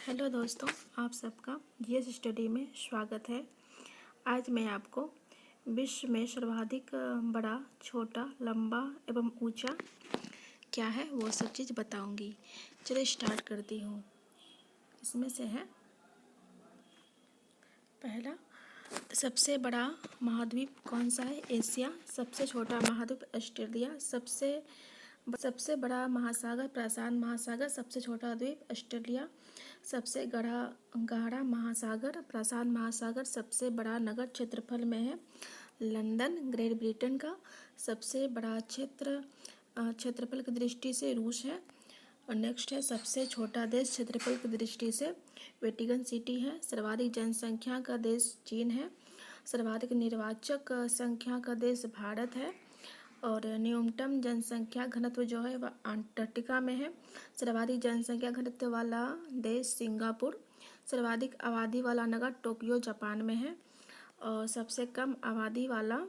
Hello दोस्तों, आप सबका जीएस स्टडी में स्वागत है। आज मैं आपको विश्व में सर्वाधिक बड़ा, छोटा, लंबा एवं ऊंचा क्या है वो सब चीज़ बताऊंगी। चलिए स्टार्ट करती हूँ। इसमें से है पहला, सबसे बड़ा महाद्वीप कौन सा है? एशिया। सबसे छोटा महाद्वीप ऑस्ट्रेलिया। सबसे बड़ा महासागर प्रशांत महासागर। सबसे छोटा द्वीप ऑस्ट्रेलिया। सबसे गहरा महासागर प्रशांत महासागर। सबसे बड़ा नगर क्षेत्रफल में है लंदन, ग्रेट ब्रिटेन का। सबसे बड़ा क्षेत्रफल की दृष्टि से रूस है। और नेक्स्ट है सबसे छोटा देश क्षेत्रफल की दृष्टि से वेटिकन सिटी है। सर्वाधिक जनसंख्या का देश चीन है। सर्वाधिक निर्वाचक संख्या का देश भारत है। और न्यूनतम जनसंख्या घनत्व जो है वह अंटार्कटिका में है। सर्वाधिक जनसंख्या घनत्व वाला देश सिंगापुर। सर्वाधिक आबादी वाला नगर टोक्यो जापान में है। और सबसे कम आबादी वाला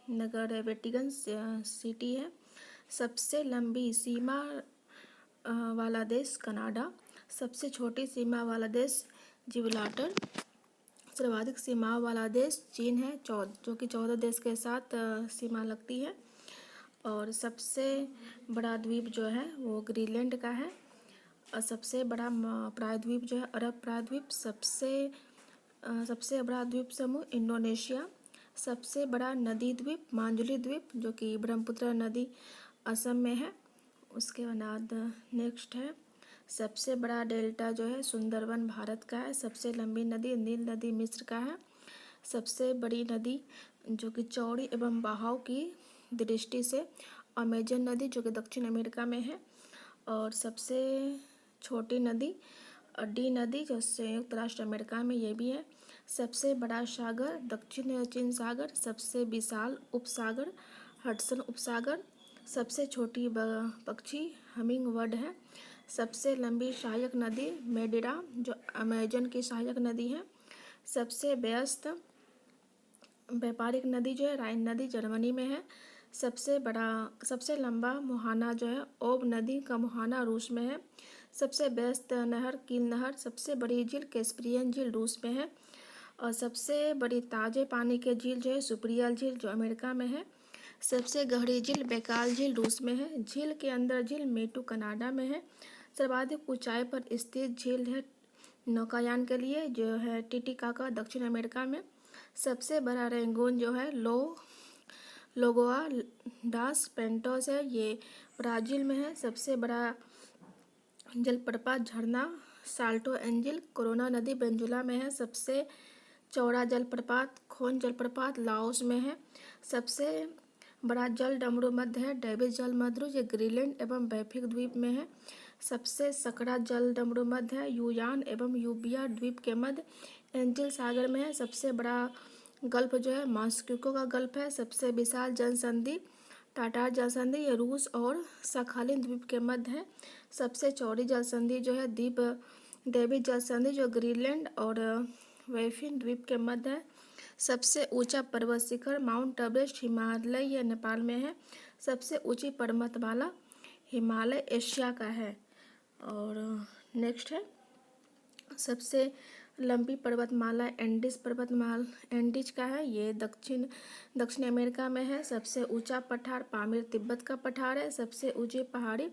नगर वेटिकन सिटी है। सबसे लंबी सीमा वाला देश कनाडा। सबसे छोटी सीमा वाला देश जिब्राल्टर। सर्वाधिक सीमा वाला देश चीन है, जो कि 14 देश के साथ सीमा लगती है। और सबसे बड़ा द्वीप जो है वो ग्रीनलैंड का है। और सबसे बड़ा प्रायद्वीप जो है अरब प्रायद्वीप। सबसे बड़ा द्वीप समूह इंडोनेशिया। सबसे बड़ा नदी द्वीप माजुली द्वीप, जो कि ब्रह्मपुत्र नदी असम में है। उसके बाद नेक्स्ट है सबसे बड़ा डेल्टा जो है सुंदरवन भारत का है। सबसे लंबी नदी नील नदी मिस्र का है। सबसे बड़ी नदी जो कि चौड़ी एवं बहाव की दृष्टि से अमेजन नदी, जो कि दक्षिण अमेरिका में है। और सबसे छोटी नदी डी नदी, जो संयुक्त राष्ट्र अमेरिका में ये भी है। सबसे बड़ा सागर दक्षिण चीन सागर। सबसे विशाल उपसागर हडसन उपसागर। सबसे छोटी पक्षी हमिंग बर्ड है। सबसे लंबी सहायक नदी मेडिरा, जो अमेजन की सहायक नदी है। सबसे व्यस्त व्यापारिक नदी जो है राइन नदी जर्मनी में है। सबसे लंबा मुहाना जो है ओब नदी का मुहाना रूस में है। सबसे व्यस्त नहर कील नहर। सबसे बड़ी झील कैस्पियन झील रूस में है। और सबसे बड़ी ताजे पानी के झील जो है सुप्रियल झील, जो अमेरिका में है। सबसे गहरी झील बैकाल झील रूस में है। झील के अंदर झील मेटू कनाडा में है। सर्वाधिक ऊंचाई पर स्थित झील है नौकायान के लिए, जो है टिटिकाका दक्षिण अमेरिका में। सबसे बड़ा रेंगून जो है लोगोआ डास पेंटोस है, ये ब्राज़ील में है। सबसे बड़ा जलप्रपात झरना साल्टो एंजिल कोरोना नदी वेनेजुएला में है। सबसे चौड़ा जलप्रपात खोन जलप्रपात लाओस में है। सबसे बड़ा जल डमरू मध्य है डेविस जल मध्य, ये ग्रीनलैंड एवं बैफिक द्वीप में है। सबसे सकरा जल डमरू मध्य है यूयान एवं यूबिया द्वीप के मध्य एंजिल सागर में है। सबसे बड़ा गल्फ जो है मॉस्को का गल्फ है। सबसे विशाल जलसंधि टाटार जलसंधि, ये रूस और सखालिन द्वीप के मध्य है। सबसे चौड़ी जलसंधि जो है द्वीप डेविस जलसंधि, जो ग्रीनलैंड और वैफिन द्वीप के मध्य है। सबसे ऊंचा पर्वत शिखर माउंट एवरेस्ट हिमालय, यह नेपाल में है। सबसे ऊंची पर्वतमाला हिमालय एशिया का है। और नेक्स्ट है सबसे लंबी पर्वतमाला एंडीज का है, ये दक्षिण अमेरिका में है। सबसे ऊंचा पठार पामीर तिब्बत का पठार है। सबसे ऊंची पहाड़ी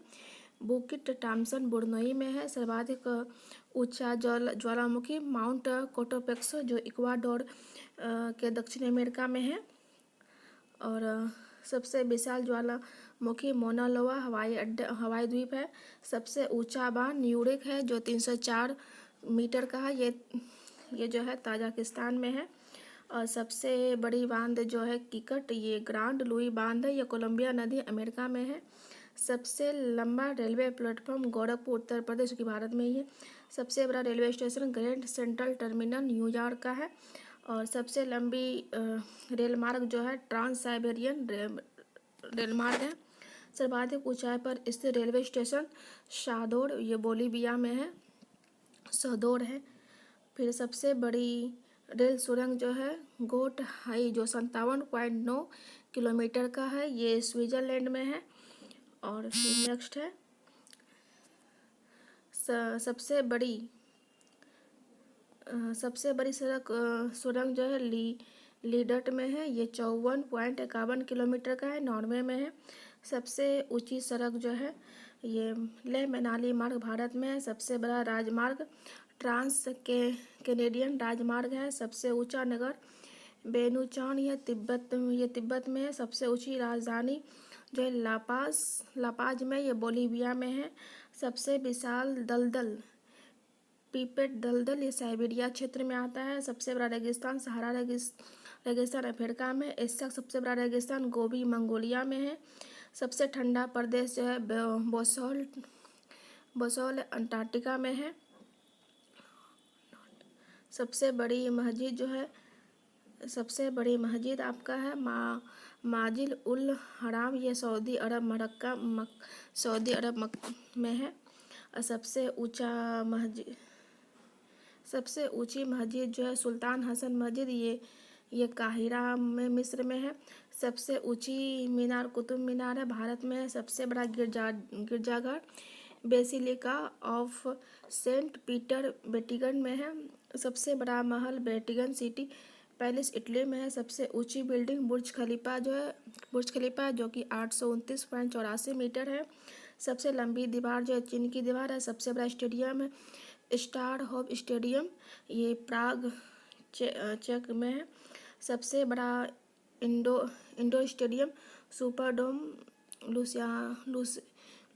बुकिट टॉम्सन बुर्नई में है। सर्वाधिक ऊंचा ज्वालामुखी माउंट कोटोपेक्सो, जो इक्वाडोर के दक्षिण अमेरिका में है। और सबसे विशाल ज्वालामुखी मौना लोआ हवाई द्वीप है। सबसे ऊंचा बांध न्यूरिक है, जो 304 मीटर का है, ये जो है ताजिकिस्तान में है। और सबसे बड़ी बांध जो है किकट, ये ग्रांड लुई बांध है, ये कोलंबिया नदी अमेरिका में है। सबसे लंबा रेलवे प्लेटफॉर्म गोरखपुर उत्तर प्रदेश की भारत में ही है। सबसे बड़ा railway station grand central terminal New York का है। और सबसे लंबी रेल मार्ग जो है ट्रांस साइबेरियन रेल मार्ग है। सर्वाधिक ऊंचाई पर स्थित रेलवे स्टेशन सादोर, ये बोलीविया में है, सादोर है। फिर सबसे बड़ी रेल सुरंग जो है गोट हाई, जो 57.9 किलोमीटर का है, ये स्विट्जरलैंड में है। और फिर नेक्स्ट है सबसे बड़ी सबसे बड़ी सुरंग जो है लीडट में है, ये 54.51 किलोमीटर का है, नॉर्वे में है। सबसे ऊंची सड़क जो है ये लेह मनाली मार्ग भारत में है। सबसे बड़ा राजमार्ग ट्रांस कैनेडियन राजमार्ग है। सबसे ऊंचा नगर बेनुचान, ये तिब्बत में है। सबसे ऊंची राजधानी जो है लापाज में, ये बोलीविया में है। सबसे विशाल दलदल पीपेट दलदल, ये साइबेरिया क्षेत्र में आता है। सबसे बड़ा रेगिस्तान सहारा रेगिस्तान अफ्रीका में। एशिया का सबसे बड़ा रेगिस्तान गोबी मंगोलिया में है। सबसे ठंडा प्रदेश जो है बोसोल अंटार्कटिका में है। सबसे बड़ी मस्जिद आपका है माजिल उल हराम, ये सऊदी अरब में है। और सबसे ऊंची मस्जिद जो है सुल्तान हसन मस्जिद, ये काहिरा में मिस्र में है। सबसे ऊंची मीनार कुतुब मीनार है, भारत में है। सबसे बड़ा गिरजाघर basilica of saint Peter Vatican में है। सबसे बड़ा महल वेटिकन सिटी पैलेस इटली में है। सबसे ऊंची बिल्डिंग बुर्ज खलीफा जो कि 829.84 मीटर है। सबसे लंबी दीवार जो है चीन की दीवार है। सबसे बड़ा स्टेडियम है स्टार होप स्टेडियम, ये प्राग चेक में है। सबसे बड़ा indoor stadium Superdome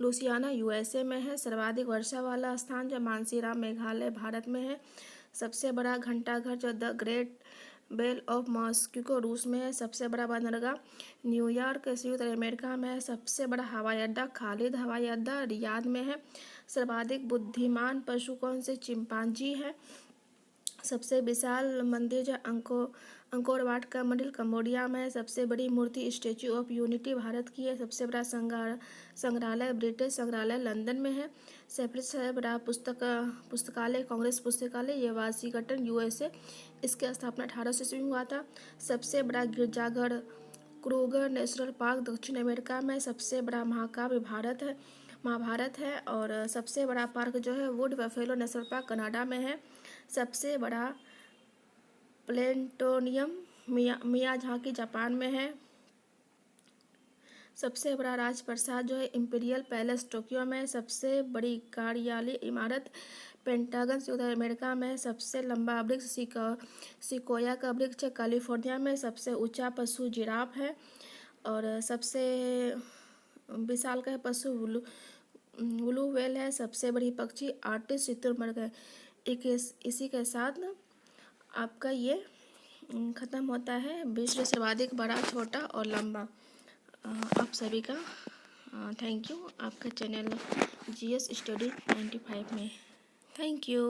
Louisiana USA में है। सर्वाधिक वर्षा वाला स्थान जो मानसीराम मेघालय भारत में है। सबसे बड़ा घंटाघर जो the great bell of Moscow रूस में है। सबसे बड़ा बंदरगाह न्यूयॉर्क संयुक्त अमेरिका में है। सबसे बड़ा हवाई अड्डा खालिद हवाई अड्डा रियाद में है। सर्वाधिक बुद्धिमान पशु कौन से? चिंपांजी है। सबसे विशाल मंदिर जो अंकोर वाट का मंदिर कंबोडिया में है। सबसे बड़ी मूर्ति स्टैचू ऑफ यूनिटी भारत की है। सबसे बड़ा संग्रहालय ब्रिटिश संग्रहालय लंदन में है। सबसे बड़ा पुस्तकालय कांग्रेस पुस्तकालय, ये वाशिंगटन यूएसए, इसकी स्थापना 1800 ईस्वी में हुआ था। सबसे बड़ा गिरजाघर क्रूगर नेशनल पार्क दक्षिण अमेरिका में। सबसे बड़ा महाकाव्य महाभारत है। और सबसे बड़ा पार्क जो है would buffalo national park Canada में है। सबसे बड़ा प्लेनेटोरियम मियाजाकी जापान में है। सबसे बड़ा राजप्रासाद जो है इंपीरियल पैलेस टोक्यो में है। सबसे बड़ी कार्यालय इमारत पेंटागन संयुक्त अमेरिका में है। सबसे लंबा वृक्ष सिकोया का वृक्ष कैलिफोर्निया में। सबसे ऊंचा पशु जिराफ है। और सबसे विशाल का पशु ब्लू व्हेल है। सबसे बड़ी पक्षी आर्टिस शुतुरमुर्ग है। इसी के साथ आपका ये ख़त्म होता है विश्व सर्वाधिक बड़ा, छोटा और लंबा। आप सभी का थैंक यू। आपका चैनल GS स्टडी 95 में थैंक यू।